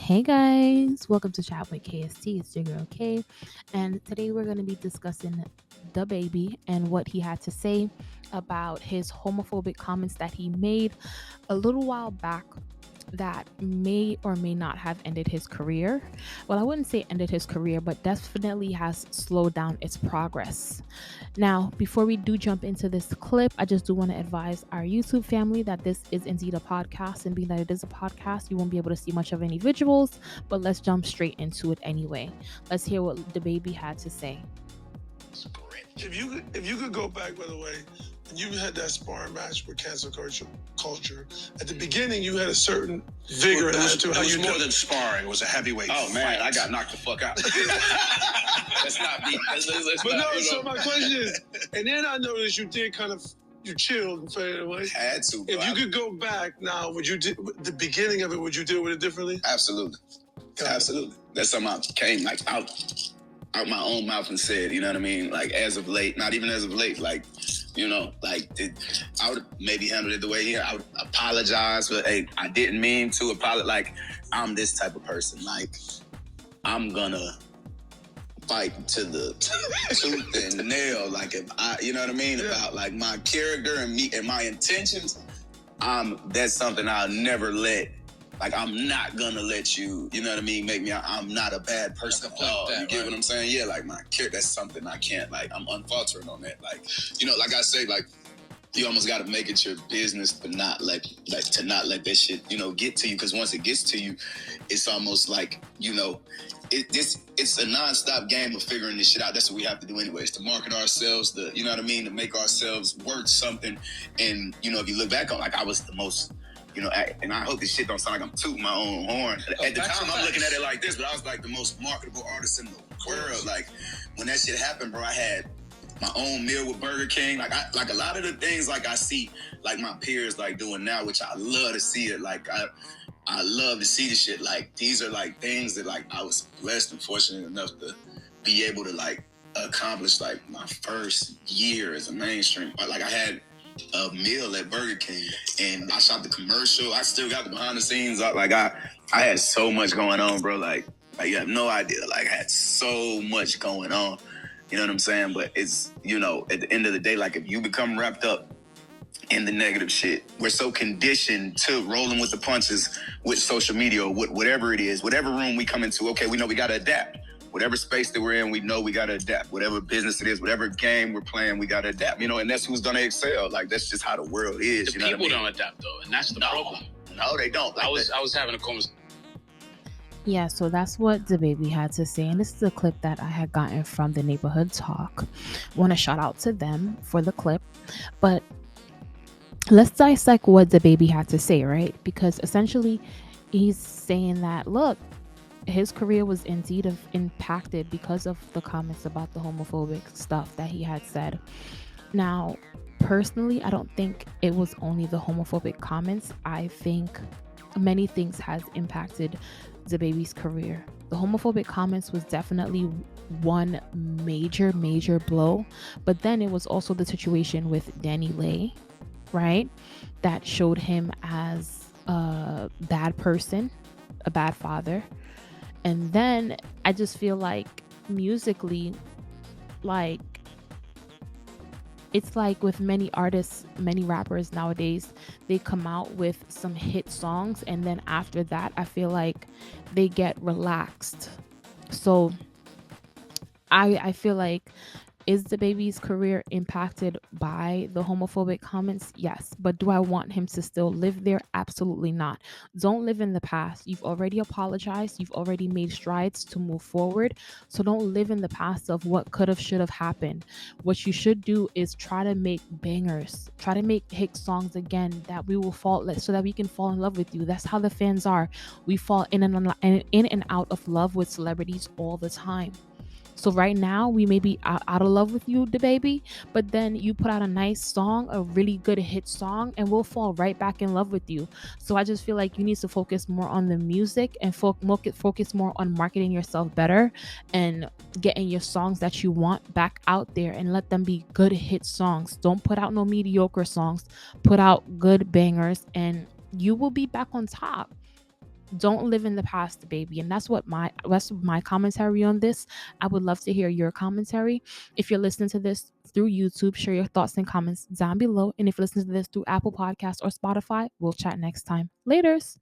Hey guys, welcome to Chat with KST. It's your girl K, and today we're going to be discussing DaBaby and what he had to say about his homophobic comments that he made a little while back that may or may not have ended his career. Well, I wouldn't say ended his career, but definitely has slowed down its progress. Now, before we do jump into this clip, I just do want to advise our YouTube family that this is indeed a podcast, and being that it is a podcast, you won't be able to see much of any visuals, but let's jump straight into it anyway. Let's hear what DaBaby had to say. If you could go back, by the way, and you had that sparring match with cancel culture, at the beginning you had a certain vigor and attitude. It was more than sparring. It was a heavyweight Oh man, fight. I got knocked the fuck out. Let's not be. But no, so my question is, and then I noticed you did you chilled and faded away. Had to. Bro. If you could go back now, would you the beginning of it? Would you deal with it differently? Absolutely, absolutely. That's something I came like out my own mouth and said. You know what I mean? Like as of late, not even as of late. Like I would maybe handle it the way I would apologize, but hey, I didn't mean to apologize. Like I'm this type of person. Like I'm gonna fight to the tooth and nail. Like if I, you know what I mean, about like my character and me and my intentions. That's something I'll never let. Like I'm not gonna let you, you know what I mean, make me. I'm not a bad person. You get what I'm saying? Yeah, like my character. That's something I can't. Like I'm unfaltering on that. Like like I say, like you almost got to make it your business to not let that shit, get to you. Because once it gets to you, it's almost like it's a nonstop game of figuring this shit out. That's what we have to do anyways, to market ourselves, to make ourselves worth something. And if you look back on, like I was the most. And I hope this shit don't sound like I'm tooting my own horn. At the time, I'm looking at it like this, but I was like the most marketable artist in the world. Like when that shit happened, bro, I had my own meal with Burger King. Like a lot of the things like I see like my peers like doing now, which I love to see it. Like I love to see the shit. Like these are like things that like I was blessed and fortunate enough to be able to like accomplish like my first year as a mainstream. Like I had a meal at Burger King and I shot the commercial. I still got the behind the scenes. Like I had so much going on, bro. Like you have no idea. Like I had so much going on. You know what I'm saying? But it's, at the end of the day, like if you become wrapped up in the negative shit, we're so conditioned to rolling with the punches with social media or whatever it is, whatever room we come into. Okay, we know we got to adapt. Whatever space that we're in, we know we got to adapt. Whatever business it is, whatever game we're playing, we got to adapt. And that's who's going to excel. Like, that's just how the world is. The people don't adapt, though, and that's the problem. No, they don't. Like I was having a conversation. Yeah, so that's what DaBaby had to say, and this is a clip that I had gotten from the Neighborhood Talk. Want to shout out to them for the clip, but let's dissect what DaBaby had to say, right? Because essentially, he's saying that look, his career was indeed impacted because of the comments about the homophobic stuff that he had said. Now, personally, I don't think it was only the homophobic comments. I think many things has impacted DaBaby's career. The homophobic comments was definitely one major blow, but then it was also the situation with Danny Lay, right? That showed him as a bad person, a bad father. And then I just feel like musically, like it's like with many artists, many rappers nowadays, they come out with some hit songs and then after that I feel like they get relaxed. So I feel like, is DaBaby's career impacted by the homophobic comments? Yes. But do I want him to still live there? Absolutely not. Don't live in the past. You've already apologized. You've already made strides to move forward. So don't live in the past of what could have, should have happened. What you should do is try to make bangers. Try to make hit songs again that we will so that we can fall in love with you. That's how the fans are. We fall in and out of love with celebrities all the time. So right now we may be out of love with you, DaBaby, but then you put out a nice song, a really good hit song, and we'll fall right back in love with you. So I just feel like you need to focus more on the music and focus more on marketing yourself better and getting your songs that you want back out there and let them be good hit songs. Don't put out no mediocre songs. Put out good bangers and you will be back on top. Don't live in the past, baby. And that's my commentary on this. I would love to hear your commentary. If you're listening to this through YouTube, share your thoughts and comments down below. And if you're listening to this through Apple Podcasts or Spotify, we'll chat next time. Laters.